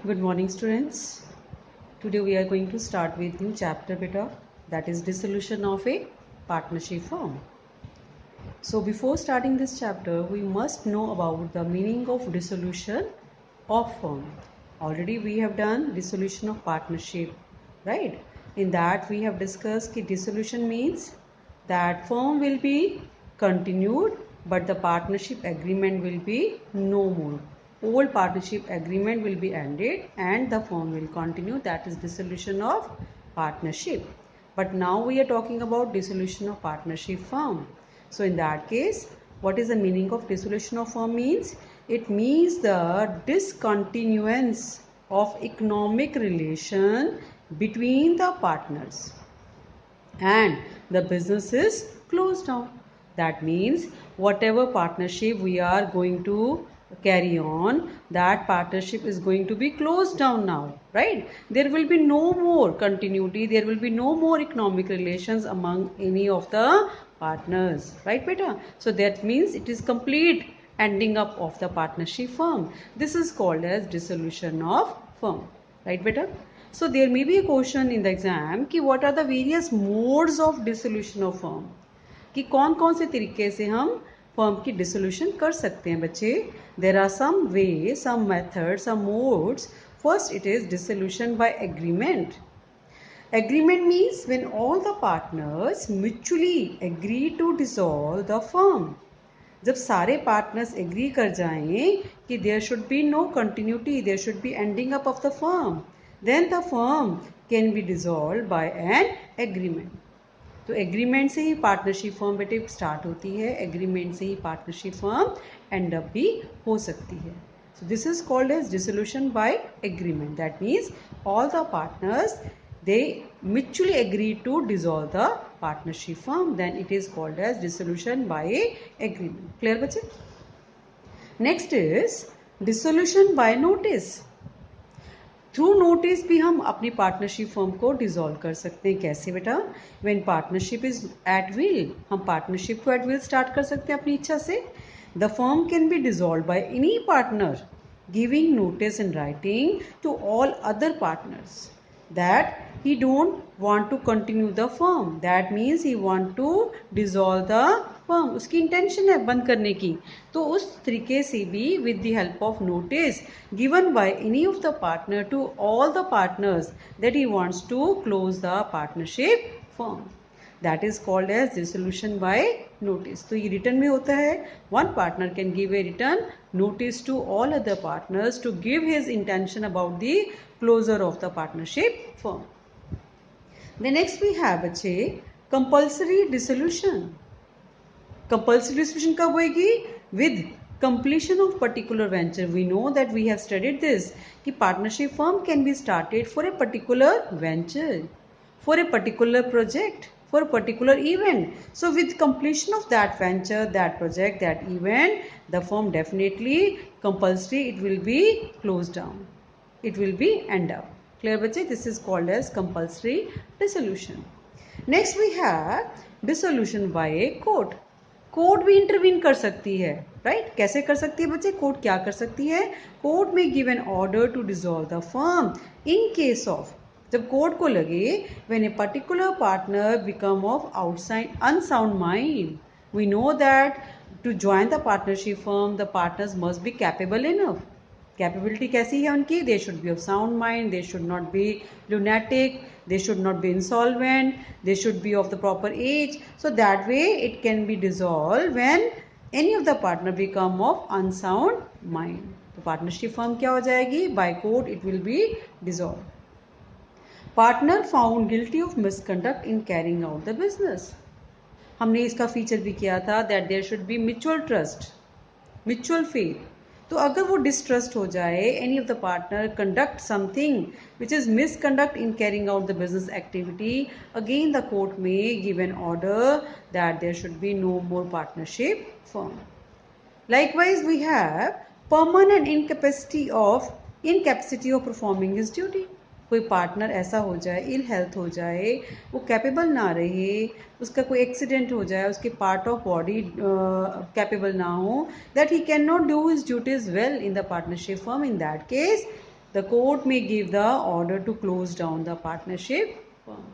Good morning, students. Today we are going to start with new chapter beta, that is dissolution of a partnership firm. So before starting this chapter, we must know about the meaning of dissolution of firm. Already we have done dissolution of partnership, right? In that we have discussed that dissolution means that firm will be continued but the partnership agreement will be no more. Old partnership agreement will be ended and the firm will continue. That is dissolution of partnership. But now we are talking about dissolution of partnership firm. So in that case, what is the meaning of dissolution of firm means? It means the discontinuance of economic relation between the partners and the business is closed down. That means whatever partnership we are going to carry on, that partnership is going to be closed down now, right? There will be no more continuity, there will be no more economic relations among any of the partners, right beta? So that means it is complete ending up of the partnership firm. This is called as dissolution of firm, right beta? So there may be a question in the exam कि what are the various modes of dissolution of firm, कि कौन कौन से तरीके से हम firm की dissolution कर सकते हैं बच्चे. There are some way, some method, some modes. First it is dissolution by agreement. Agreement means when all the partners mutually agree to dissolve the firm. जब सारे पार्टनर्स एग्री कर जाएं कि there should be no continuity, there should be ending up of the firm, then the firm can be dissolve by an agreement. तो agreement से ही partnership firm बेटे start होती है, एग्रीमेंट से ही पार्टनरशिप फर्म एंड अप भी हो सकती है. So this is called as dissolution by agreement. That means all the partners they mutually agree to dissolve the partnership firm. Then it is called as dissolution by agreement. Clear बच्चे? Next is dissolution by notice. Through notice भी हम अपनी partnership firm को dissolve कर सकते हैं. कैसे बेटा? When partnership is at will, हम पार्टनरशिप को एट विल स्टार्ट कर सकते हैं अपनी इच्छा से. The firm can be dissolve by any partner giving notice in writing to all other partners that he don't want to continue the firm. That means he want to dissolve the firm. उसकी intention है बंद करने की. तो उस तरीके से भी with the help of notice given by any of the partner to all the partners that he wants to close the partnership firm. That is called as dissolution by notice. तो ये रिटर्न में होता है. One partner can give a written notice to all other partners to give his intention about the closure of the partnership firm. The next we have बच्चे compulsory dissolution. Compulsory dissolution कब होएगी? With completion of particular venture. We know that we have studied this कि partnership firm can be started for a particular venture, for a particular project, for a particular event. So with completion of that venture, that project, that event, the firm definitely compulsory it will be closed down. It will be end up. Clear बच्चे? This is called as compulsory dissolution. Next we have dissolution by a court. Court भी intervene कर सकती है, right? कैसे कर सकती है बच्चे? कोर्ट क्या कर सकती है? कोर्ट में give an order to dissolve the firm in case of, जब कोर्ट को लगे when a particular partner become of outside unsound mind. We know that to join the partnership firm the partners must be capable enough. Capability कैसी है उनकी? They should be of sound mind, they should not be lunatic, they should not be insolvent, they should be of the proper age. So that way it can be dissolved when any of the partner become of unsound mind. तो partnership firm क्या हो जाएगी? By court it will be dissolve. Partner found guilty of misconduct in carrying out the business. हमने इसका feature भी किया था that there should be mutual trust, mutual faith. तो अगर वो डिस्ट्रस्ट हो जाए, any of the partner conduct something which is misconduct in carrying out the business activity, again the court में give an order that there should be no more partnership firm. Likewise we have permanent incapacity of performing his duty. कोई partner ऐसा हो जाए, ill health हो जाए, वो capable ना रहे, उसका कोई एक्सीडेंट हो जाए, उसके पार्ट ऑफ बॉडी कैपेबल ना हो, that he can not do his duties well in the partnership firm. In that case the court may give the order to close down the partnership firm.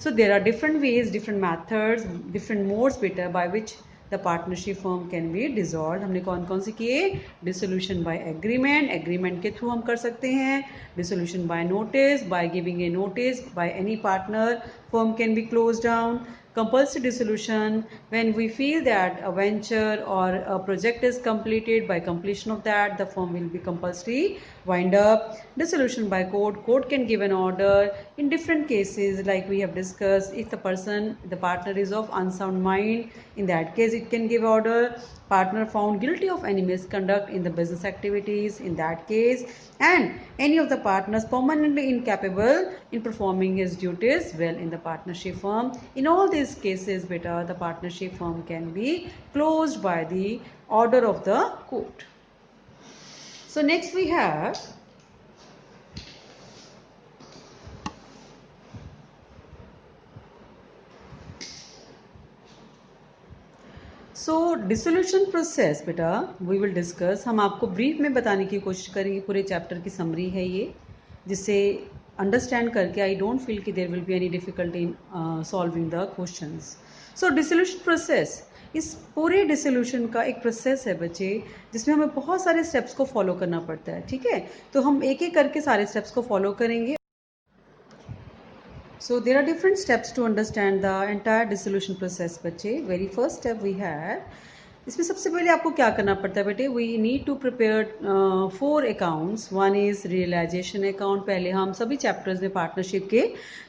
So there are different ways, different methods, different modes बेटा by which the partnership firm can be dissolved. हमने कौन कौन से किए? Dissolution by agreement, agreement के through हम कर सकते हैं. Dissolution by notice, by giving a notice by any partner, firm can be closed down. Compulsory dissolution, when we feel that a venture or a project is completed, by completion of that the firm will be compulsory wind up. Dissolution by court, court can give an order in different cases like we have discussed. If the partner is of unsound mind, in that case it can give order. Partner found guilty of any misconduct in the business activities, in that case, and any of the partners permanently incapable in performing his duties well in the partnership firm. In all these cases beta, the partnership firm can be closed by the order of the court. So next we have so dissolution process बेटा we will discuss. हम आपको brief में बताने की कोशिश करेंगे. पूरे chapter की समरी है ये, जिससे अंडरस्टैंड करके आई डोंट फील कि there will be any difficulty in solving the questions. So dissolution process, इस पूरे डिसोल्यूशन का एक प्रोसेस है बच्चे, जिसमें हमें बहुत सारे स्टेप्स को फॉलो करना पड़ता है. ठीक है, तो हम एक एक करके सारे स्टेप्स को फॉलो करेंगे. So there are different steps to understand the entire dissolution process बच्चे. Very first step we have, इसमें सबसे पहले आपको क्या करना पड़ता है बेटे? We need to prepare 4 accounts. One is realisation account. पहले हम सभी चैप्टर्स में पार्टनरशिप के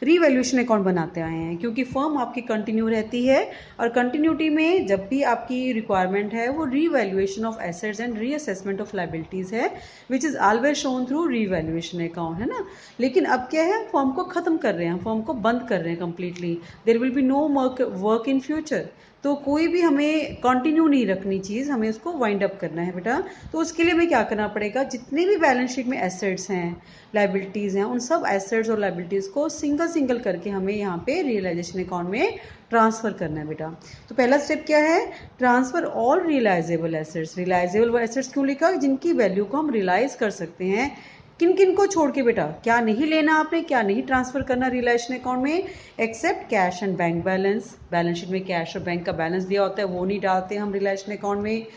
रीवैल्यूएशन अकाउंट बनाते आए हैं, क्योंकि फर्म आपकी कंटिन्यू रहती है और कंटिन्यूटी में जब भी आपकी रिक्वायरमेंट है वो revaluation of assets and reassessment of liabilities है, which is always shown through revaluation account, है ना. लेकिन अब क्या है, फर्म को खत्म कर रहे हैं, फर्म को बंद कर रहे हैं completely. There will be no work in future. तो कोई भी हमें कंटिन्यू नहीं रखनी चीज़, हमें उसको वाइंड अप करना है बेटा. तो उसके लिए हमें क्या करना पड़ेगा? जितने भी बैलेंस शीट में एसेट्स हैं, लाइबिलिटीज़ हैं, उन सब एसेट्स और लाइबिलिटीज़ को सिंगल सिंगल करके हमें यहाँ पे रियलाइजेशन अकाउंट में ट्रांसफर करना है बेटा. तो पहला स्टेप क्या है? Transfer all realisable assets. Realisable assets क्यों लिखा? जिनकी वैल्यू को हम रियलाइज कर सकते हैं. किन किन को छोड़ के बेटा? क्या नहीं लेना आपने, क्या नहीं ट्रांसफर करना रियलाइजेशन अकाउंट में? Except cash and bank balance. Balance sheet में कैश और बैंक का बैलेंस दिया होता है, वो नहीं डालते हम रियलाइजेशन अकाउंट में.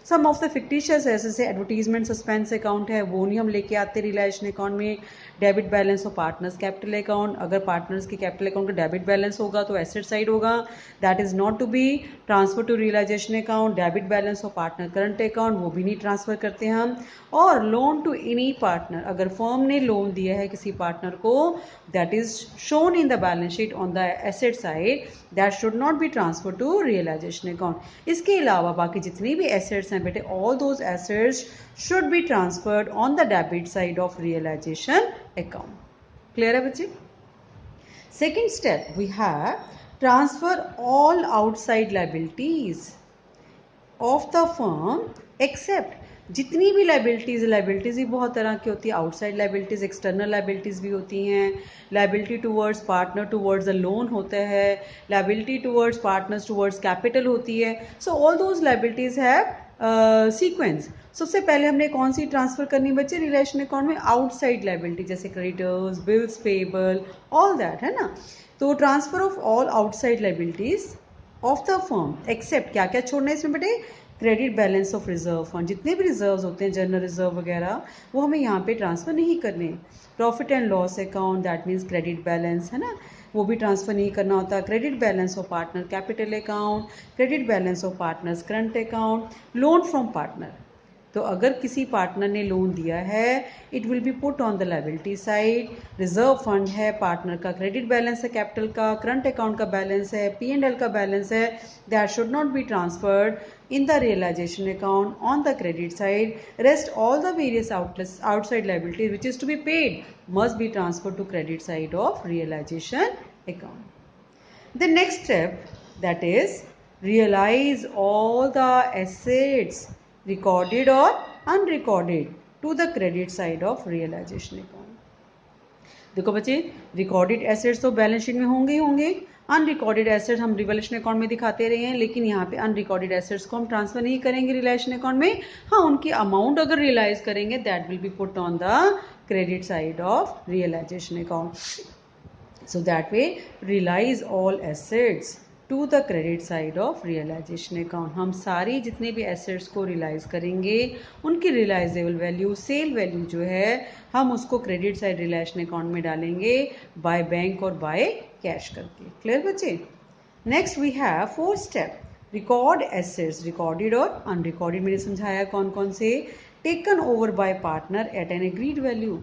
सम ऑफ द फिक्टिशियस है, जैसे एडवर्टीजमेंट सस्पेंस अकाउंट है, वो नहीं हम लेके आते रियलाइजेशन अकाउंट में. Debit balance of partners capital account. अगर पार्टनर्स के कैपिटल अकाउंट का डेबिट बैलेंस होगा तो एसेट साइड होगा, that is not to be transfer to realisation account. Debit balance of partner current account, वो भी नहीं ट्रांसफर करते हम. और लोन टू एनी पार्टनर, अगर फर्म ने लोन दिया है किसी पार्टनर को, that is shown in the balance sheet on the asset side, that should not be transfer to realisation account. इसके अलावा बाकी जितनी भी एसेट्स हैं बेटे, all those assets should be transferred on the debit side of realization account. Clear है बच्चे? Second step we have transfer all outside liabilities of the firm except, जितनी भी लाइबिलिटीज ही बहुत तरह की होती है. आउटसाइड लाइबिलिटीज, एक्सटर्नल लाइबिलिटीज भी होती हैं. Liability towards partner towards the loan होता है. Liability towards partners towards capital होती है. So all those liabilities have sequence. सबसे पहले हमने कौन सी ट्रांसफर करनी बच्चे रिलेशन अकाउंट में? आउटसाइड लाइबिलिटी, जैसे creditors, bills payable, all that, है ना. तो transfer of all outside liabilities of the firm except, क्या क्या छोड़ना है इसमें बेटे? Credit balance of reserve fund, जितने भी रिजर्व्स होते हैं, जनरल रिजर्व वगैरह, वो हमें यहाँ पे ट्रांसफर नहीं करने. Profit and loss account, that means credit balance, है ना, वो भी ट्रांसफर नहीं करना होता. Credit balance of partner capital account, credit balance of partners current account, loan from partner. तो अगर किसी पार्टनर ने लोन दिया है, it will be put on the liability side. Reserve fund है, पार्टनर का क्रेडिट बैलेंस है, कैपिटल का, करंट अकाउंट का बैलेंस है, P&L का बैलेंस है, that should not be transferred in the realization account on the credit side. Rest all the various outside liabilities which is to be paid must be transferred to credit side of realization account. The next step, that is realize all the assets recorded or unrecorded to the credit side of realization account. देखो बच्चे, recorded assets तो balance sheet में होंगे ही होंगे. Unrecorded assets हम revaluation account में दिखाते रहे हैं, लेकिन यहाँ पे अनरिकॉर्डेड एसेट्स को हम ट्रांसफर नहीं करेंगे रिवैल्यूएशन अकाउंट में. हाँ, उनकी अमाउंट अगर रियलाइज करेंगे, that will be put on the credit side of realization account. So that way realize all assets to the credit side of realization account. हम सारी जितने भी assets को realize करेंगे उनकी realizable value, sale value जो है हम उसको credit side realization account में डालेंगे by bank और by cash करके. Clear बच्चे? Next we have fourth step, record assets, recorded और unrecorded. मैंने समझाया कौन कौन से. Taken over by partner at an agreed value.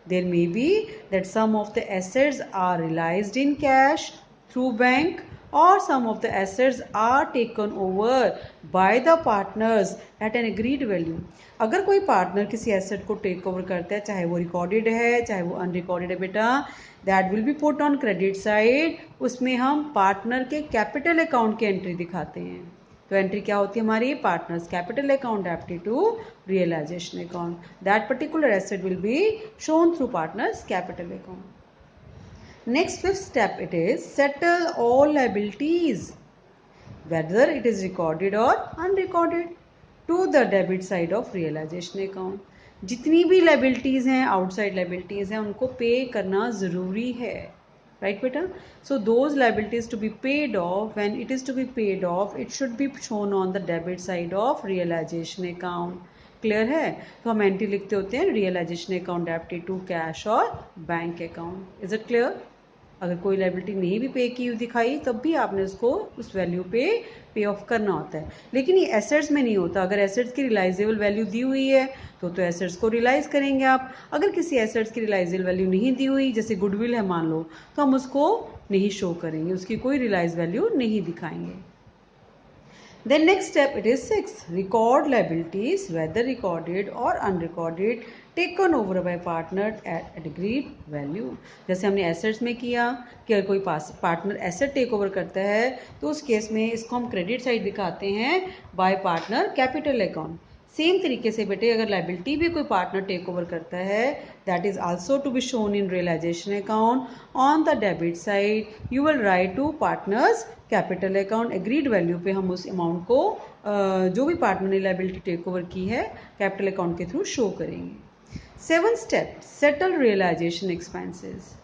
There may be that some of the assets are realized in cash through bank or some of the assets are taken over by the partners at an agreed value. अगर कोई partner किसी asset को take over करता है, चाहे वो recorded है चाहे वो अनरिकॉर्डेड है बेटा, that will be put on credit side. उसमें हम पार्टनर के कैपिटल अकाउंट की एंट्री दिखाते हैं. तो एंट्री क्या होती है हमारी? पार्टनर्स कैपिटल अकाउंट एप्टी to realisation account. That particular asset will be shown through partners capital account. Next fifth step, it is settle all liabilities, whether it is recorded or unrecorded, to the debit side of realization account. जितनी भी liabilities हैं, outside liabilities हैं, उनको पे करना ज़रूरी है. Right बेटा? So those liabilities to be paid off, when it is to be paid off, it should be shown on the debit side of realization account. Clear है? तो हम एंट्री लिखते होते हैं रियलाइजेशन अकाउंट एप्टी टू कैश और bank account. Is it clear? अगर कोई लाइबिलिटी नहीं भी पे की हुई दिखाई तब भी आपने उसको उस वैल्यू पे ऑफ करना होता है. लेकिन ये एसेट्स में नहीं होता. अगर एसेट्स की रिलाइजेबल वैल्यू दी हुई है तो एसेट्स को रिलाइज करेंगे आप. अगर किसी एसेट्स की रिलाइजेबल वैल्यू नहीं दी हुई, जैसे गुडविल है मान लो, तो हम उसको नहीं शो करेंगे, उसकी कोई रिलाइज वैल्यू नहीं दिखाएंगे. Then next step, it is 6. Record liabilities, whether recorded or unrecorded, taken over by partner at agreed value. जैसे हमने एसेट्स में किया कि अगर कोई पार्टनर एसेट टेक ओवर करता है तो उस केस में इसको हम क्रेडिट साइड दिखाते हैं bye partner capital account. Same तरीके से बेटे अगर लाइबिलिटी भी कोई पार्टनर टेक ओवर करता है, that is also to be shown in realisation account. On the debit side you will write to partners capital account. Agreed value पे हम उस अमाउंट को जो भी पार्टनर ने लाइबिलिटी टेक ओवर की है कैपिटल अकाउंट के थ्रू शो करेंगे. 7th step, settle realisation expenses.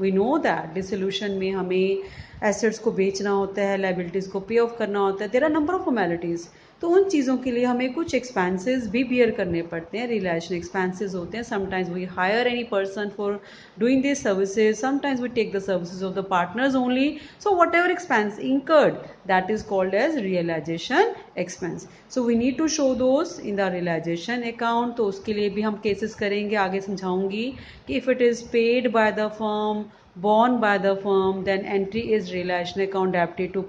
We know that dissolution में हमें एसेट्स को बेचना होता है, लाइबिलिटीज को पे ऑफ करना होता है. There are number of formalities. तो उन चीज़ों के लिए हमें कुछ एक्सपेंसेस भी बियर करने पड़ते हैं. रियलाइजेशन एक्सपेंसेस होते हैं. Sometimes we hire any person for doing this services, sometimes we take the services of the partners only. So whatever expense incurred, that is called as realization expense. So we need to show those in the realization account. तो उसके लिए भी हम cases करेंगे, आगे समझाऊंगी कि if it is paid by the firm, borne by the firm, then entry is realization account aptly to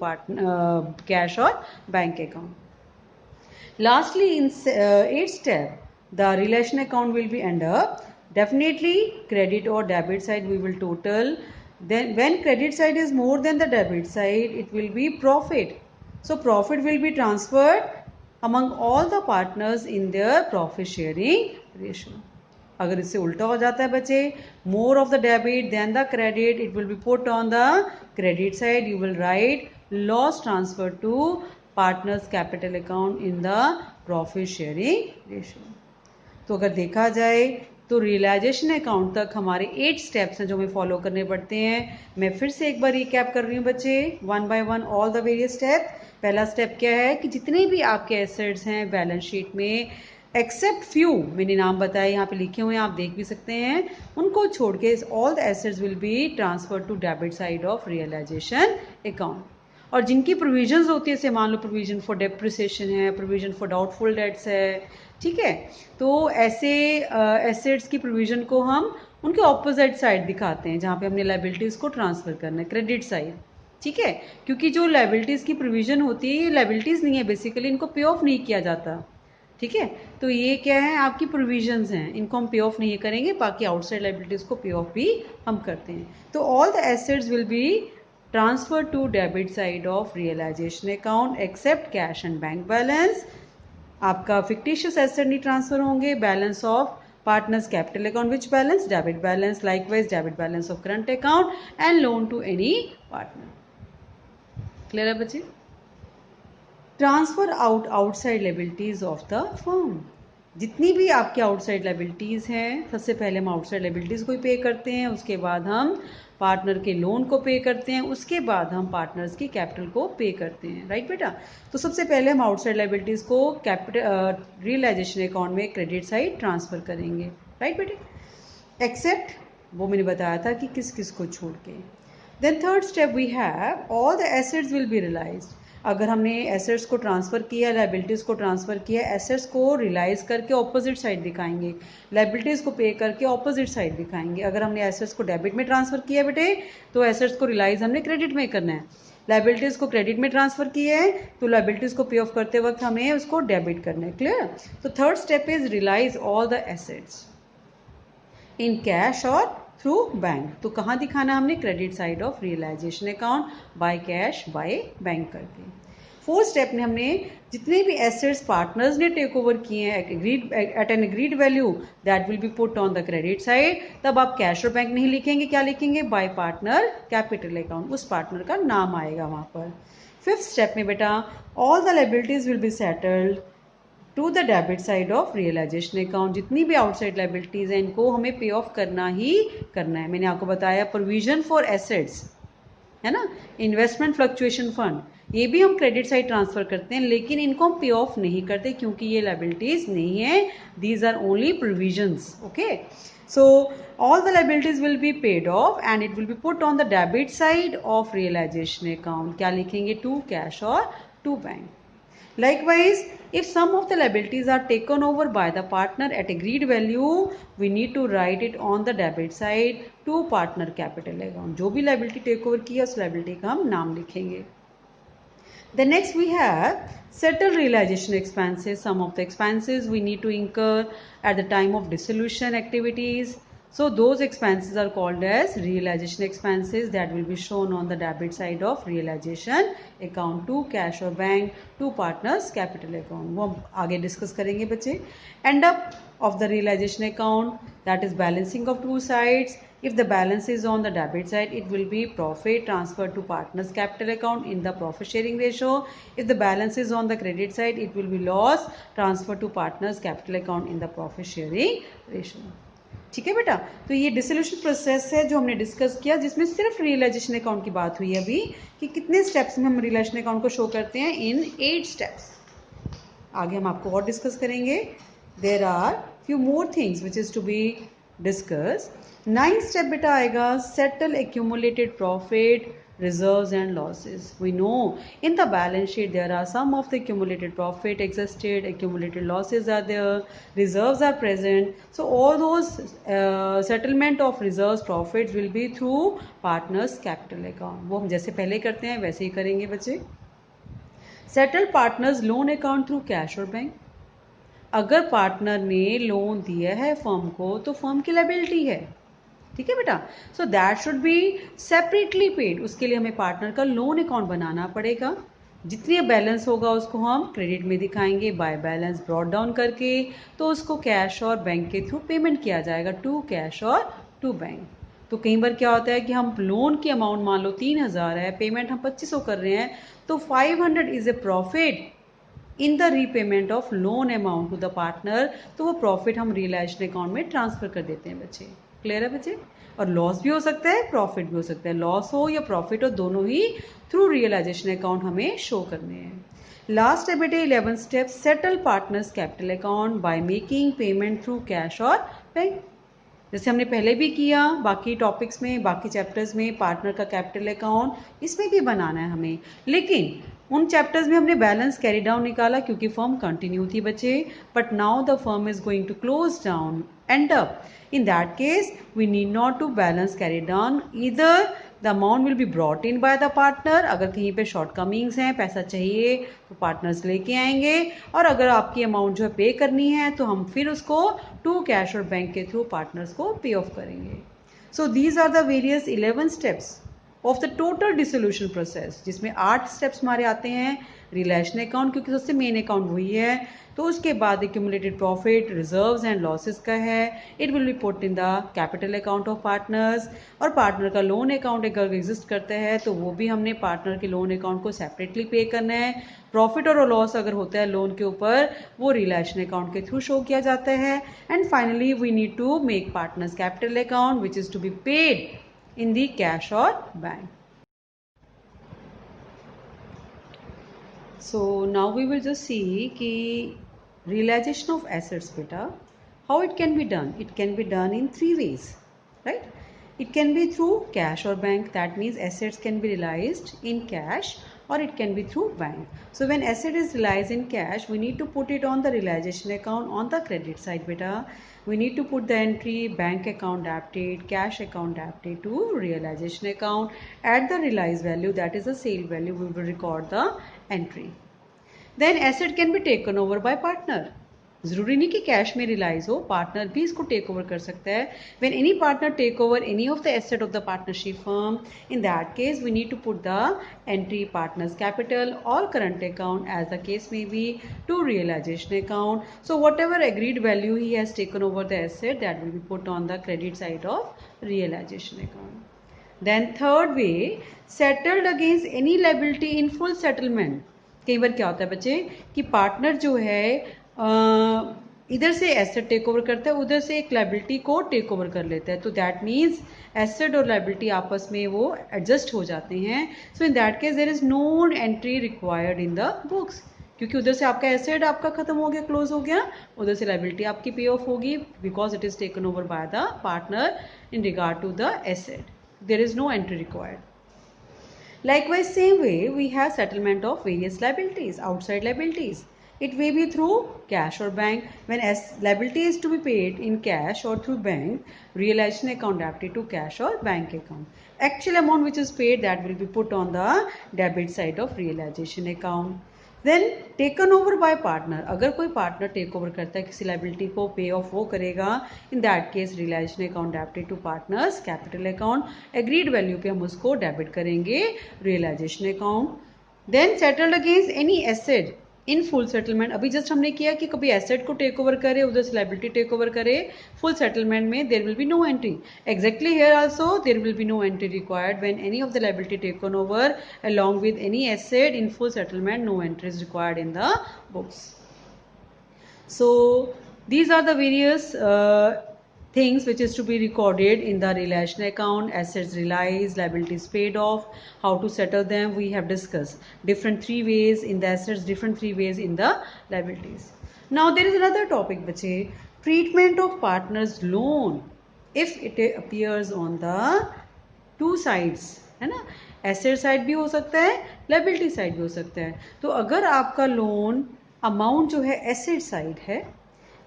cash or bank account. Lastly, in 8th step, the relation account will be under definitely credit or debit side. We will total. Then when credit side is more than the debit side, it will be profit. So profit will be transferred among all the partners in their profit sharing ratio. अगर इससे उल्टा हो जाता है बच्चे, more of the debit than the credit, it will be put on the credit side. You will write loss transfer to partners capital account in the profit sharing ratio. तो अगर देखा जाए तो रियलाइजेशन अकाउंट तक हमारे 8 steps हैं जो हमें फॉलो करने पड़ते हैं. मैं फिर से एक बार रिकैप कर रही हूँ बच्चे, one by one all the various step. पहला स्टेप क्या है कि जितने भी आपके एसेट्स हैं बैलेंस शीट में, एक्सेप्ट फ्यू, मैंने नाम बताया यहाँ पे लिखे हुए हैं, आप देख भी सकते हैं, उनको छोड़ के all the assets will be transfer to debit side of realisation account. और जिनकी प्रोविजंस होती है, जैसे मान लो प्रोविजन फॉर डेप्रिसिएशन है, प्रोविजन फॉर डाउटफुल डेट्स है, ठीक है, तो ऐसे एसेट्स की प्रोविजन को हम उनके ऑपोजिट साइड दिखाते हैं जहाँ पे हमने लाइबिलिटीज़ को ट्रांसफर करना है, क्रेडिट साइड. ठीक है, क्योंकि जो लाइबिलिटीज़ की प्रोविजन होती है ये लाइबिलिटीज़ नहीं है बेसिकली, इनको पे ऑफ नहीं किया जाता. ठीक है, तो ये क्या है, आपकी प्रोविजंस हैं, इनको हम पे ऑफ नहीं करेंगे, बाकी आउटसाइड लाइबिलिटीज़ को पे ऑफ भी हम करते हैं. तो all the assets will B transfer to debit side of realization account except cash and bank balance. आपका fictitious asset नहीं ट्रांसफर होंगे. Balance of partners capital account, which balance, debit balance, likewise debit balance of current account and loan to any partner. Clear है बच्चे? Transfer outside liabilities of the firm. जितनी भी आपकी outside liabilities हैं, सबसे पहले हम आउटसाइड लाइबिलिटीज़ को पे करते हैं, उसके बाद हम पार्टनर के लोन को पे करते हैं, उसके बाद हम पार्टनर्स की कैपिटल को पे करते हैं, राइट बेटा। तो सबसे पहले हम आउटसाइड लाइबिलिटीज़ को कैपिटल रियलाइजेशन अकाउंट में क्रेडिट साइड ट्रांसफ़र करेंगे, राइट बेटे, एक्सेप्ट वो मैंने बताया था कि किस किस को छोड़ के। Then third step we have all the assets will be realised. अगर हमने एसेट्स को ट्रांसफ़र किया, लाइबिलिटीज़ को ट्रांसफ़र किया, एसेट्स को रियलाइज करके ऑपोजिट साइड दिखाएंगे, लाइबिलिटीज़ को पे करके ऑपोजिट साइड दिखाएंगे। अगर हमने एसेट्स को डेबिट में ट्रांसफ़र किया बेटे तो एसेट्स को रियलाइज हमने क्रेडिट में करना है, लाइबिलिटीज़ को क्रेडिट में ट्रांसफ़र किया है तो लाइबिलिटीज़ को पे ऑफ करते वक्त हमें उसको डेबिट करना है, क्लियर। तो third step is realise all the assets in cash और थ्रू बैंक। तो कहाँ दिखाना हमने, credit side of realisation account, by cash by bank करके। फोर्थ स्टेप में हमने जितने भी एसेट्स पार्टनर्स ने टेक ओवर किए हैं at an agreed value that will be put on the credit side. तब आप कैश और बैंक नहीं लिखेंगे, क्या लिखेंगे, बाय पार्टनर कैपिटल अकाउंट, उस पार्टनर का नाम आएगा वहां पर। फिफ्थ स्टेप में बेटा all the liabilities will be settled to the debit side of realisation account. जितनी भी आउटसाइड लाइबिलिटीज हैं इनको हमें पे ऑफ करना ही करना है। मैंने आपको बताया प्रोविजन फॉर एसेट्स है ना, इन्वेस्टमेंट फ्लक्चुएशन फंड, ये भी हम क्रेडिट साइड ट्रांसफर करते हैं, लेकिन इनको हम पे ऑफ नहीं करते क्योंकि ये लाइबिलिटीज नहीं है, these are only provisions, okay. So all the liabilities will be paid off and it will be put on the debit side of realisation account. क्या लिखेंगे, टू कैश और to bank. Likewise, if some of the liabilities are taken over by the partner at agreed value, we need to write it on the debit side to partner capital account. जो भी liability take over की है उस liability का हम नाम लिखेंगे. Then next we have settle realization expenses. Some of the expenses we need to incur at the time of dissolution activities. So those expenses are called as realization expenses that will be shown on the debit side of realization account to cash or bank to partners capital account. वो हम आगे discuss करेंगे बच्चे. End up of the realization account, that is balancing of two sides. If the balance is on the debit side, it will be profit transferred to partners capital account in the profit sharing ratio. If the balance is on the credit side, it will be loss transferred to partners capital account in the profit sharing ratio. ठीक है बेटा, तो ये dissolution process है जो हमने discuss किया, जिसमें सिर्फ रियलाइजेशन अकाउंट की बात हुई अभी कि कितने स्टेप्स में हम रियलाइजेशन अकाउंट को शो करते हैं, इन 8 स्टेप्स. आगे हम आपको और डिस्कस करेंगे. There are few more things which is to be discuss. 9th step बेटा आएगा settle accumulated profit, reserves and losses. We know in the balance sheet there are some of the accumulated profit existed, accumulated losses are there, reserves are present. So all those settlement of reserves profits will be through partners capital account. वो हम जैसे पहले करते हैं वैसे ही करेंगे बच्चे. Settle partners loan account through cash और बैंक. अगर पार्टनर ने लोन दिया है फर्म को तो फर्म की लायबिलिटी है, ठीक है बेटा. So that should be separately paid. उसके लिए हमें पार्टनर का लोन अकाउंट बनाना पड़ेगा. जितनी बैलेंस होगा उसको हम क्रेडिट में दिखाएंगे बाय बैलेंस ब्रॉट डाउन करके, तो उसको कैश और बैंक के थ्रू पेमेंट किया जाएगा टू कैश और टू बैंक. तो कई बार क्या होता है कि हम लोन की अमाउंट मान लो 3000 है, पेमेंट हम 2500 कर रहे हैं, तो 500 is a profit in the repayment of loan amount to the partner. तो वो प्रॉफिट हम रियलाइजेशन अकाउंट में ट्रांसफर कर देते हैं बच्चे. क्लियर है बच्चे. और लॉस भी हो सकता है, प्रॉफिट भी हो सकता है. लॉस हो या प्रॉफिट हो, दोनों ही थ्रू रियलाइजेशन अकाउंट हमें शो करने हैं. लास्ट है बेटे 11th step, settle partners capital account by making payment through cash और बैंक. जैसे हमने पहले भी किया बाकी टॉपिक्स में, बाकी चैप्टर्स में, पार्टनर का कैपिटल अकाउंट इसमें भी बनाना है हमें. लेकिन उन चैप्टर्स में हमने बैलेंस कैरी डाउन निकाला क्योंकि फर्म कंटिन्यू थी बच्चे. But now the firm is going to close down, end up. In that case, we need not to balance carry down. Either the amount will be brought in by the partner. अगर कहीं पे shortcomings हैं, पैसा चाहिए तो partners लेके आएंगे, और अगर आपकी अमाउंट जो है पे करनी है तो हम फिर उसको टू कैश और बैंक के थ्रू पार्टनर्स को पे ऑफ करेंगे. So these are the various 11 steps of the total dissolution process, जिसमें 8 स्टेप्स हमारे आते हैं। रिलेशन अकाउंट, क्योंकि सबसे मेन अकाउंट वही है, तो उसके बाद accumulated profit, reserves and losses का है। It will be put in the capital account of partners. और पार्टनर का लोन अकाउंट अगर एग्जिस्ट करता है तो वो भी हमने पार्टनर के लोन अकाउंट को सेपरेटली पे करना है। प्रॉफिट और लॉस अगर होता है लोन के ऊपर, वो रिलेशन अकाउंट के थ्रू शो किया जाता है। And finally we need to make partners capital account which is to be paid in the cash और bank. So now we will just see कि realization of assets beta, how it can be done. It can be done in 3 ways, right? It can be through cash or bank. That means assets can be realized in cash or it can be through bank. So when asset is realized in cash, we need to put it on the realization account on the credit side beta. We need to put the entry bank account debted, cash account debted to realization account. At the realized value, that is the sale value, we will record the entry. Then asset can be taken over by partner. जरूरी नहीं कि cash में relies हो, partner भी इसको take over कर सकता है. When any partner take over any of the asset of the partnership firm, in that case we need to put the entry partners capital और current account as the case may be to realisation account. So whatever agreed value he has taken over the asset, that will be put on the credit side of realisation account. Then third way, settled against any liability in full settlement. कई बार क्या होता है बच्चे कि partner जो है इधर से एसेट टेक ओवर करता है, उधर से एक लाइबिलिटी को टेक ओवर कर लेता है. तो दैट मीन्स एसेट और लाइबिलिटी आपस में वो एडजस्ट हो जाते हैं. So in that case there is no entry required in the books, क्योंकि उधर से आपका एसेट आपका खत्म हो गया, क्लोज हो गया, उधर से लाइबिलिटी आपकी पे ऑफ होगी because it is taken over by the partner in regard to the asset. There is no entry required. Likewise, same way we have settlement of various liabilities, outside liabilities. It may be through cash or bank. When liability is to be paid in cash or through bank, realization account debited to cash or bank account. Actual amount which is paid, that will be put on the debit side of realization account. Then taken over by partner. अगर कोई partner take over करता है किसी liability को, pay off वो करेगा. In that case realisation account debited to partners capital account. Agreed value पे हम उसको डेबिट करेंगे realisation account. Then settled against any asset in full settlement. अभी जस्ट हमने किया कि कभी एसेट को टेक ओवर करे, उधर से लाइबिलिटी टेक ओवर करे. फुल सेटलमेंट में there will be no entry. Exactly here also there will be no entry required when any of the liability taken over along with any asset in full settlement. No entry is required in the books. So these are the various things which is to be recorded in the relation account. Assets realized, liabilities paid off, how to settle them we have discussed. Different 3 ways in the assets, different 3 ways in the liabilities. Now there is another topic bache, treatment of partner's loan if it appears on the 2 sides, है ना. Asset side भी हो सकता है, liability side भी हो सकता है. तो अगर आपका लोन अमाउंट जो है एसेट साइड है,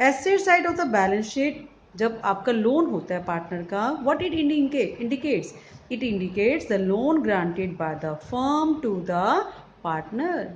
asset side of the balance sheet जब आपका लोन होता है पार्टनर का, what it indicates, it indicates the loan granted by the firm to the partner.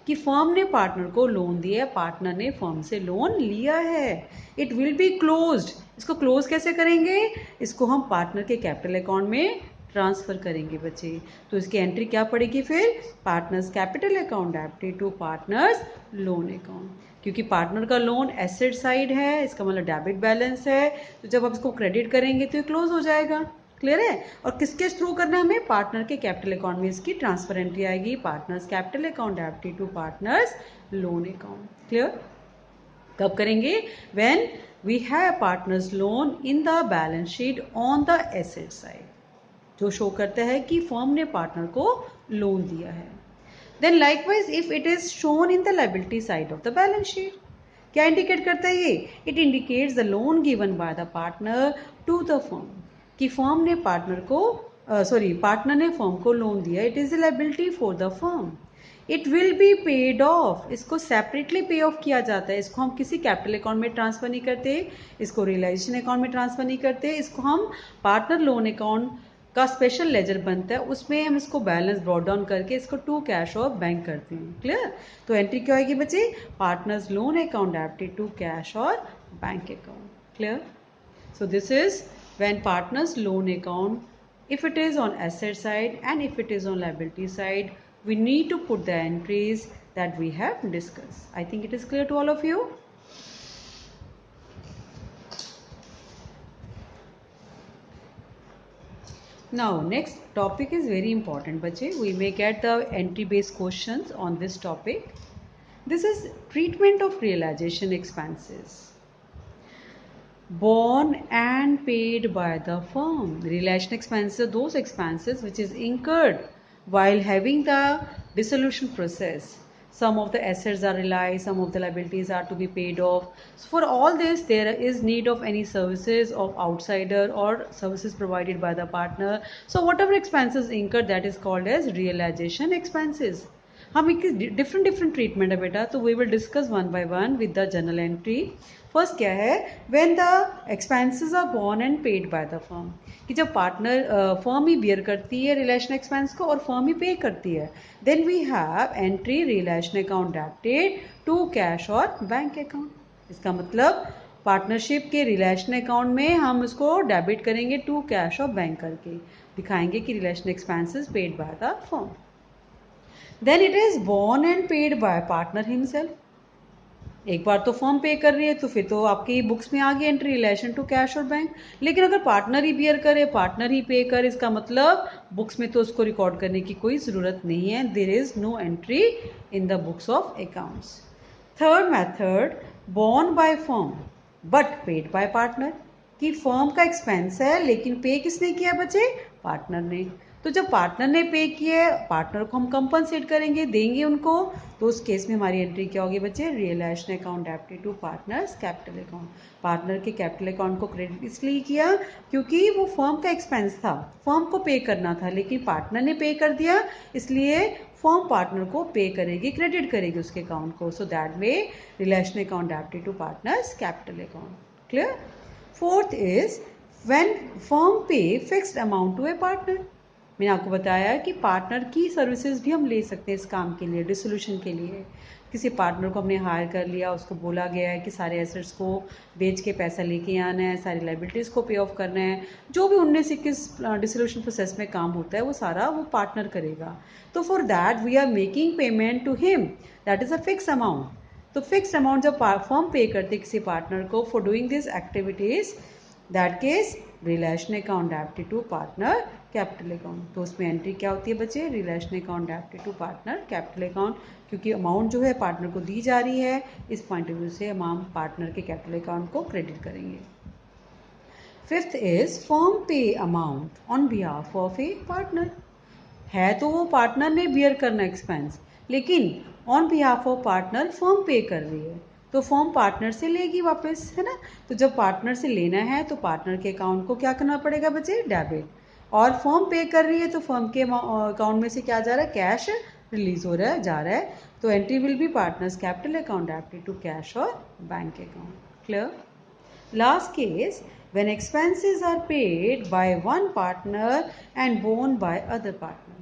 कि फर्म ने पार्टनर को लोन दिया है, पार्टनर ने फर्म से लोन लिया है. It will be closed. इसको क्लोज कैसे करेंगे, इसको हम पार्टनर के कैपिटल अकाउंट में ट्रांसफर करेंगे बच्चे. तो इसकी एंट्री क्या पड़ेगी फिर, partners capital account debited to partners loan account. क्योंकि पार्टनर का लोन एसेट साइड है, इसका मतलब डेबिट बैलेंस है, तो जब आप इसको क्रेडिट करेंगे तो ये क्लोज हो जाएगा. क्लियर है. और किसके थ्रू करना है हमें, पार्टनर के कैपिटल अकाउंट में इसकी ट्रांसफर एंट्री आएगी, partners capital account debited to partners loan account. Clear. कब करेंगे, when we have partners loan in the balance sheet on the asset side, जो शो करता है कि फर्म ने पार्टनर को लोन दिया है. Then likewise if it is shown in the liability side of the balance sheet, क्या indicate करता है ये, it indicates the loan given by the partner to the firm. कि फर्म ने पार्टनर को पार्टनर ने फर्म को लोन दिया. It is the liability for the firm. It will be paid off. इसको सेपरेटली पे ऑफ किया जाता है. इसको हम किसी कैपिटल अकाउंट में ट्रांसफर नहीं करते, इसको रियलाइजेशन अकाउंट में ट्रांसफर नहीं करते, इसको हम पार्टनर लोन अकाउंट का स्पेशल लेजर बनता है, उसमें हम इसको बैलेंस ब्रॉट डाउन करके इसको टू कैश और बैंक करते हैं. क्लियर. तो एंट्री क्या होगी बच्चे, partners loan account debited to cash और bank account. Clear. So this is when partners loan account if it is on asset side and if it is on liability side, we need to put the entries that we have discussed. I think it is clear to all of you. Now next topic is very important, bache. We may get the entry based questions on this topic. This is treatment of realization expenses borne and paid by the firm. Realization expenses are those expenses which is incurred while having the dissolution process. Some of the assets are realized, some of the liabilities are to be paid off. So for all this, there is need of any services of outsider or services provided by the partner. So whatever expenses incurred, that is called as realization expenses. हम एक different treatment है बेटा, तो we will discuss one by one with the journal entry. First क्या है, when the expenses are borne and paid by the firm, कि जब partner firm ही beer करती है रिलेशन एक्सपेंस को और फर्म ही पे करती है, then we have entry realisation account debited to cash और बैंक अकाउंट. इसका मतलब पार्टनरशिप के रिलेशन अकाउंट में हम उसको डेबिट करेंगे टू कैश और बैंक करके, दिखाएंगे कि realisation expenses paid by the firm. Then it is borne and paid by partner himself. एक बार तो फर्म पे कर रही है तो फिर तो आपकी बुक्स में आ गई एंट्री रिलेशन टू कैश और बैंक. लेकिन अगर पार्टनर ही बियर करे, पार्टनर ही पे करे, इसका मतलब बुक्स में तो उसको रिकॉर्ड करने की कोई ज़रूरत नहीं है. There is no entry in the books of accounts. Third method, borne by firm but paid by partner, कि फर्म का एक्सपेंस है लेकिन पे किसने किया बच्चे, पार्टनर ने. तो जब पार्टनर ने पे किया है, पार्टनर को हम कंपनसेट करेंगे, देंगे उनको, तो उस केस में हमारी एंट्री क्या होगी बच्चे, realisation account debited to partners capital account. Partner के कैपिटल अकाउंट को क्रेडिट इसलिए किया क्योंकि वो फर्म का एक्सपेंस था, फर्म को पे करना था, लेकिन पार्टनर ने पे कर दिया, इसलिए फर्म पार्टनर को पे करेगी, क्रेडिट करेगी उसके अकाउंट को. So that way relation account debited to partners capital account. Clear. Fourth is when firm pay fixed amount to a partner. मैंने आपको बताया कि पार्टनर की सर्विसेज भी हम ले सकते हैं इस काम के लिए, डिसोल्यूशन के लिए. किसी पार्टनर को हमने हायर कर लिया, उसको बोला गया है कि सारे एसेट्स को बेच के पैसा लेके आना है, सारी लाइबिलिटीज़ को पे ऑफ करना है, जो भी 19-21 डिसोल्यूशन प्रोसेस में काम होता है वो सारा वो पार्टनर करेगा. तो for that we are making payment to him, that is a fix amount. तो फिक्स अमाउंट जब फर्म पे करते किसी पार्टनर को for doing this activities, that case realisation account debited to partner capital account. तो उसमें entry क्या होती है बच्चे, realisation account debited to partner capital account, क्योंकि अमाउंट जो है पार्टनर को दी जा रही है, इस पॉइंट ऑफ व्यू से हम पार्टनर के कैपिटल अकाउंट को क्रेडिट करेंगे. फिफ्थ इज फर्म पे amount on behalf of A partner. है तो वो पार्टनर ने बियर करना एक्सपेंस, लेकिन on behalf of partner firm पे कर रही है, तो फर्म पार्टनर से लेगी वापस, है ना. तो जब पार्टनर से लेना है तो पार्टनर के अकाउंट को क्या करना पड़ेगा बच्चे, डेबिट. और फर्म पे कर रही है तो फर्म के अकाउंट में से क्या जा रहा है, कैश रिलीज हो रहा है, जा रहा है. तो entry will be partners capital account debited to cash और bank account. Clear. Last case, when expenses are paid by one partner and borne by other partner,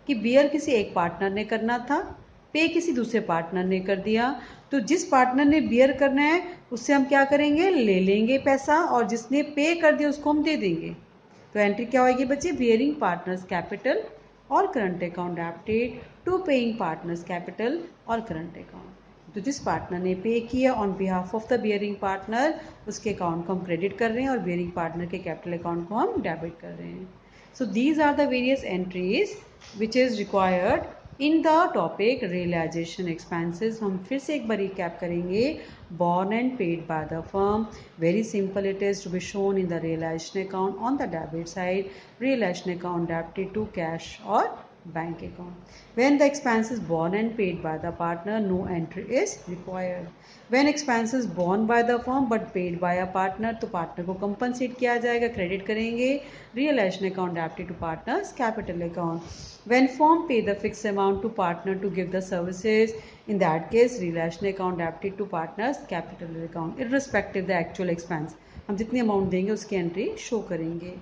कि बियर किसी एक पार्टनर ने करना था, पे किसी दूसरे पार्टनर ने कर दिया. तो जिस पार्टनर ने बियर करना है उससे हम क्या करेंगे, ले लेंगे पैसा, और जिसने पे कर दिया उसको हम दे देंगे. तो एंट्री क्या होगी बच्चे, बियरिंग पार्टनर्स कैपिटल और current account debited to paying partners capital और करंट अकाउंट. तो जिस पार्टनर ने पे किया on behalf of the bearing partner, उसके अकाउंट को हम क्रेडिट कर रहे हैं और बियरिंग पार्टनर के कैपिटल अकाउंट को हम डेबिट कर रहे हैं. So these are the various entries which is required in the topic realisation expenses. हम फिर से एक बार रिकैप करेंगे. borne and paid by the firm, very simple it is to be shown in the realization account on the debit side, realization account debited to cash or bank account. When the expense is borne and paid by the partner, no entry is required. When expenses borne by the firm but paid by a partner, तो partner को compensate किया जाएगा, credit करेंगे, realization account debited to partners capital account. When firm pay the fixed amount to partner to give the services, in that case realization account debited to partners capital account, irrespective the actual expense. हम जितनी amount देंगे उसकी entry show करेंगे.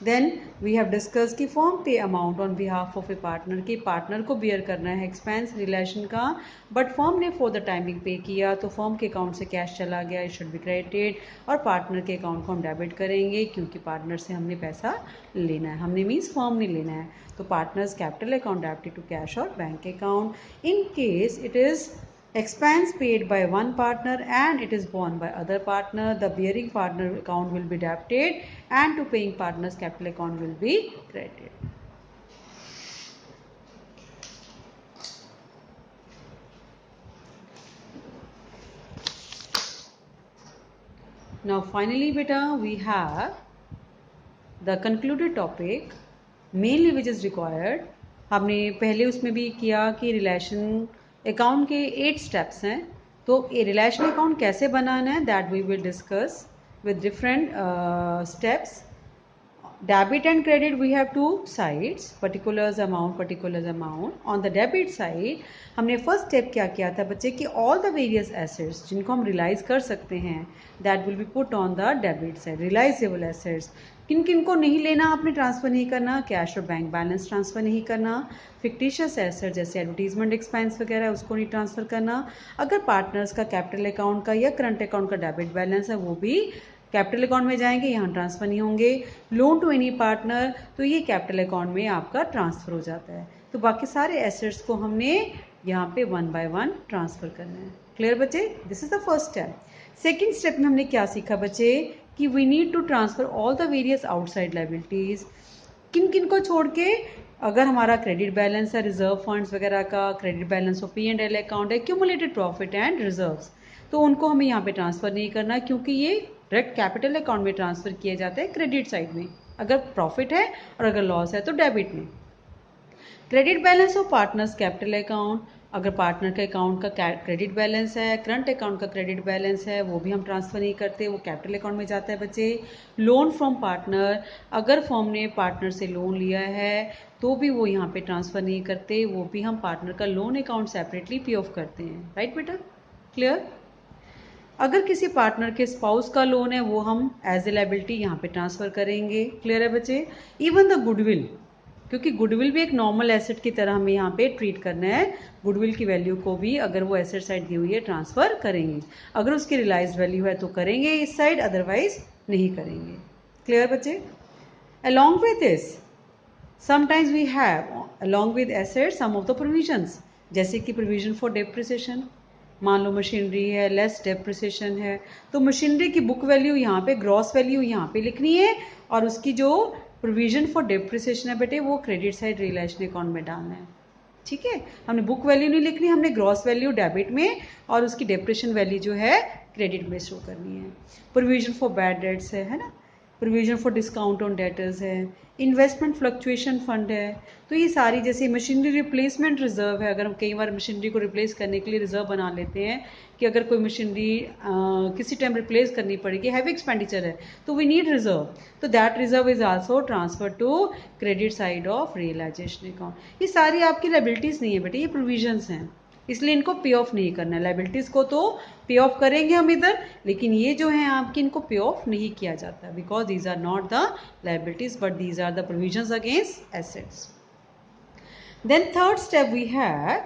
Then we have discuss कि firm पे amount on behalf of A partner, कि partner को beer करना है एक्सपेंस रिलेशन का, बट फर्म ने फॉर द टाइमिंग पे किया तो फर्म के अकाउंट से कैश चला गया, इट शुड बी क्रेडिटेड, और पार्टनर के अकाउंट को हम डेबिट करेंगे क्योंकि पार्टनर से हमने पैसा लेना है, हमने मीन्स फर्म ने लेना है, तो partners capital account debited to cash और bank account. In case it is expense paid by one partner and it is borne by other partner, the bearing partner account will be debited and to paying partners capital account will be credited. Now finally beta we have the concluded topic mainly which is required. हमने पहले उसमें भी किया कि relation account के 8 steps हैं, तो ये रिलेशन अकाउंट कैसे बनाना है that we will discuss with different steps. Debit and credit we have two sides, particulars amount. On the debit side हमने फर्स्ट स्टेप क्या किया था बच्चे कि ऑल द वेरियस एसेट्स जिनको हम रिलाइज कर सकते हैं that will be put on the debit side. Realisable assets किन किन को नहीं लेना, आपने ट्रांसफर नहीं करना, कैश और बैंक बैलेंस ट्रांसफर नहीं करना, फिक्टिशियस एसेट जैसे एडवर्टीजमेंट एक्सपेंस वगैरह उसको नहीं ट्रांसफर करना, अगर पार्टनर्स का कैपिटल अकाउंट का या करंट अकाउंट का डेबिट बैलेंस है वो भी कैपिटल अकाउंट में जाएंगे, यहाँ ट्रांसफर नहीं होंगे. लोन टू एनी पार्टनर तो ये कैपिटल अकाउंट में आपका ट्रांसफर हो जाता है. तो बाकी सारे एसेट्स को हमने यहाँ पे वन बाय वन ट्रांसफर करना है. क्लियर बच्चे, this is the first step. Second step में हमने क्या सीखा बच्चे कि we need to transfer all the various outside liabilities. किन किन को छोड़ के, अगर हमारा क्रेडिट बैलेंस है रिजर्व फंड्स वगैरह का, credit balance of P&L account है, एक्यूमुलेटेड प्रॉफिट एंड रिजर्व्स, तो उनको हमें यहाँ पे ट्रांसफर नहीं करना क्योंकि ये डायरेक्ट कैपिटल अकाउंट में ट्रांसफर किए जाते हैं क्रेडिट साइड में, अगर प्रॉफिट है, और अगर लॉस है तो डेबिट में. Credit balance of partners capital account, अगर पार्टनर के अकाउंट का क्रेडिट बैलेंस है, करंट अकाउंट का क्रेडिट बैलेंस है, वो भी हम ट्रांसफर नहीं करते, वो कैपिटल अकाउंट में जाता है बच्चे. लोन फ्रॉम पार्टनर, अगर फर्म ने पार्टनर से लोन लिया है तो भी वो यहाँ पे ट्रांसफर नहीं करते, वो भी हम पार्टनर का loan account separately pay of करते हैं. राइट बेटा, क्लियर. अगर किसी पार्टनर के स्पाउस का लोन है वो हम एज ए लाइबिलिटी यहाँ पे ट्रांसफर करेंगे. क्लियर है बच्चे. इवन द गुडविल, क्योंकि गुडविल भी एक नॉर्मल एसेट की तरह हमें यहाँ पे ट्रीट करना है, गुडविल की वैल्यू को भी अगर वो एसेट साइड दी हुई है ट्रांसफर करेंगे. अगर उसकी रियलाइज वैल्यू है तो करेंगे इस साइड, अदरवाइज नहीं करेंगे. क्लियर बच्चे. Along with this sometimes we have along with asset some of the provisions, जैसे कि प्रोविजन फॉर डेप्रिसिएशन. मान लो मशीनरी है, लेस डेप्रिसिएशन है, तो मशीनरी की बुक वैल्यू यहाँ पे, ग्रॉस वैल्यू यहाँ पे लिखनी है, और उसकी जो प्रोविजन फॉर डेप्रिसिएशन है बेटे वो क्रेडिट साइड रियलाइजेशन अकाउंट में डालना है. ठीक है, हमने बुक वैल्यू नहीं लिखनी, हमने ग्रॉस वैल्यू डेबिट में और उसकी डेप्रिसिएशन वैल्यू जो है क्रेडिट में शो करनी है. प्रोविजन फॉर बैड डेट्स है ना, provision for discount on debtors है, इन्वेस्टमेंट फ्लक्चुएशन फंड है. तो ये सारी, जैसे मशीनरी रिप्लेसमेंट रिजर्व है, अगर हम कई बार मशीनरी को रिप्लेस करने के लिए रिजर्व बना लेते हैं कि अगर कोई मशीनरी किसी टाइम रिप्लेस करनी पड़ेगी, हैवी एक्सपेंडिचर है, तो वी नीड रिजर्व, तो that reserve is also transfer to credit side of realisation account. ये सारी आपकी लायबिलिटीज नहीं है बेटे, ये प्रोविजंस हैं, इसलिए इनको पे ऑफ नहीं करना है. लायबिलिटीज को तो पे ऑफ करेंगे हम इधर, लेकिन ये जो है आपकी, इनको पे ऑफ नहीं किया जाता because these are not the liabilities but these are the provisions against assets. Then third step we have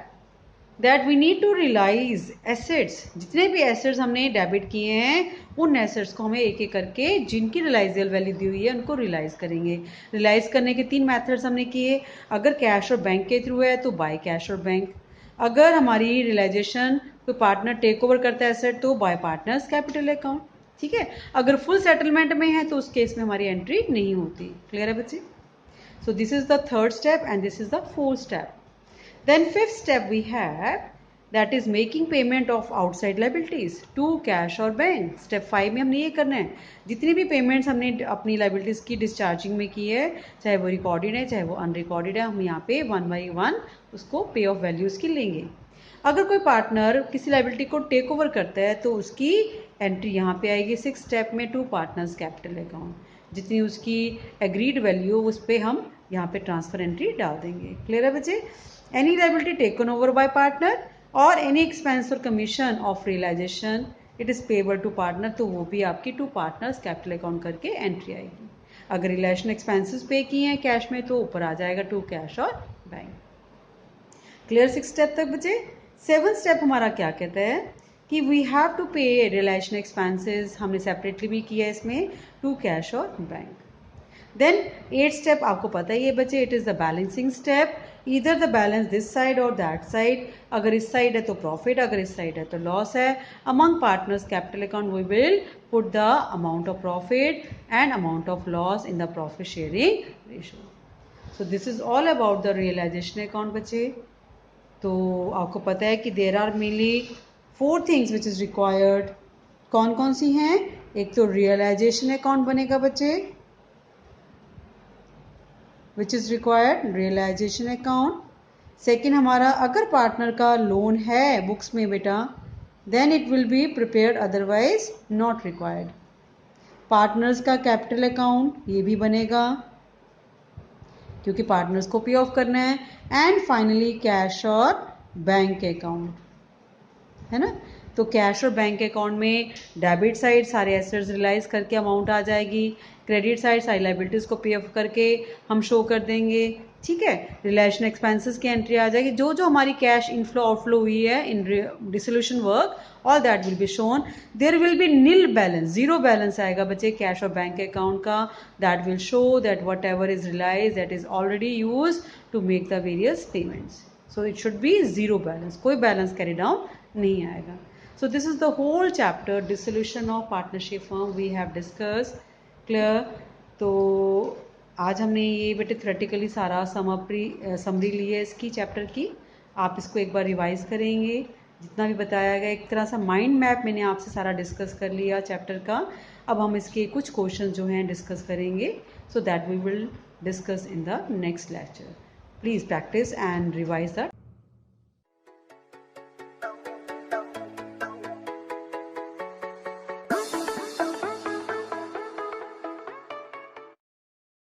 that we need to realise assets. जितने भी एसेट्स हमने डेबिट किए हैं उन एसेट्स को हमें एक एक करके जिनकी रियलाइजेबल वैल्यू दी हुई है उनको रियलाइज करेंगे. रियलाइज करने के 3 मेथड्स हमने किए. अगर कैश और बैंक के थ्रू है तो बाय कैश और बैंक. अगर हमारी रियलाइजेशन कोई पार्टनर टेक ओवर करता है एसेट तो बाय पार्टनर्स कैपिटल अकाउंट. ठीक है, अगर फुल सेटलमेंट में है तो उस केस में हमारी एंट्री नहीं होती. क्लियर है बच्चे. So this is the third step and this is the fourth step. Then fifth step we have that is making payment of outside liabilities to cash और बैंक. स्टेप 5 में हमने ये करना है, जितनी भी पेमेंट्स हमने अपनी लायबिलिटीज की डिस्चार्जिंग में की है, चाहे वो रिकॉर्डेड है चाहे वो अनरिकॉर्डेड है, हम यहाँ पे 1 बाई 1 उसको पे ऑफ वैल्यूज की लेंगे. अगर कोई पार्टनर किसी लायबिलिटी को टेक ओवर करता है तो उसकी एंट्री यहाँ पे आएगी 6 स्टेप में टू पार्टनर्स कैपिटल अकाउंट. जितनी उसकी एग्रीड वैल्यू उस पर हम यहाँ पे ट्रांसफर एंट्री डाल देंगे. क्लियर है बच्चे. Any liability taken over by partner और एनी एक्सपेंस और commission of realisation it is payable to partner, तो वो भी आपकी टू पार्टनर्स कैपिटल अकाउंट करके एंट्री आएगी. अगर रिलेशन एक्सपेंसेस पे किए हैं कैश में तो ऊपर आ जाएगा टू कैश और बैंक। क्लियर 6 स्टेप तक बचे। 7 स्टेप हमारा क्या कहता है कि वी हैव टू पे रिलेशन एक्सपेंसेस, हमने सेपरेटली भी किया इसमें, टू कैश और बैंक। देन 8 स्टेप आपको पता ही है बच्चे, it is the balancing step, either the balance this side और दैट साइड। अगर इस साइड है तो प्रॉफिट, अगर इस साइड है तो लॉस है। Among partners capital account we will put the amount of profit and amount of loss in the profit sharing ratio. So this is all about the realisation account बच्चे। तो आपको पता है कि there are mainly 4 things which is required. कौन कौन सी हैं? एक तो रियलाइजेशन अकाउंट बनेगा बच्चे, which is required realisation account. Second हमारा अगर पार्टनर का लोन है बुक्स में बेटा, then it will be prepared, otherwise not required. Partners का कैपिटल अकाउंट ये भी बनेगा क्योंकि पार्टनर्स को पे ऑफ करना है। एंड फाइनली कैश और बैंक अकाउंट, है ना। तो कैश और बैंक अकाउंट में डेबिट साइड सारे एसेट्स रियलाइज करके अमाउंट आ जाएगी, क्रेडिट साइड सारी लाइबिलिटीज को पे ऑफ करके हम शो कर देंगे, ठीक है। रिलेशन एक्सपेंसेस की एंट्री आ जाएगी, जो जो हमारी कैश इनफ्लो आउटफ्लो हुई है in dissolution work, all that will be shown. There will be nil balance, zero balance आएगा बच्चे कैश और बैंक अकाउंट का। That will show that whatever is realise that is already use to make the various payments. So it should be zero balance, कोई balance carry down नहीं आएगा। So this is the whole chapter, dissolution of partnership firm we have discussed. Clear? तो आज हमने ये बेटे theoretically सारा summary ली है इसकी चैप्टर की। आप इसको एक बार रिवाइज करेंगे, जितना भी बताया गया एक तरह सा माइंड मैप मैंने आपसे सारा डिस्कस कर लिया चैप्टर का। अब हम इसके कुछ क्वेश्चन जो हैं डिस्कस करेंगे, so that we will discuss in the next lecture. Please practice and revise the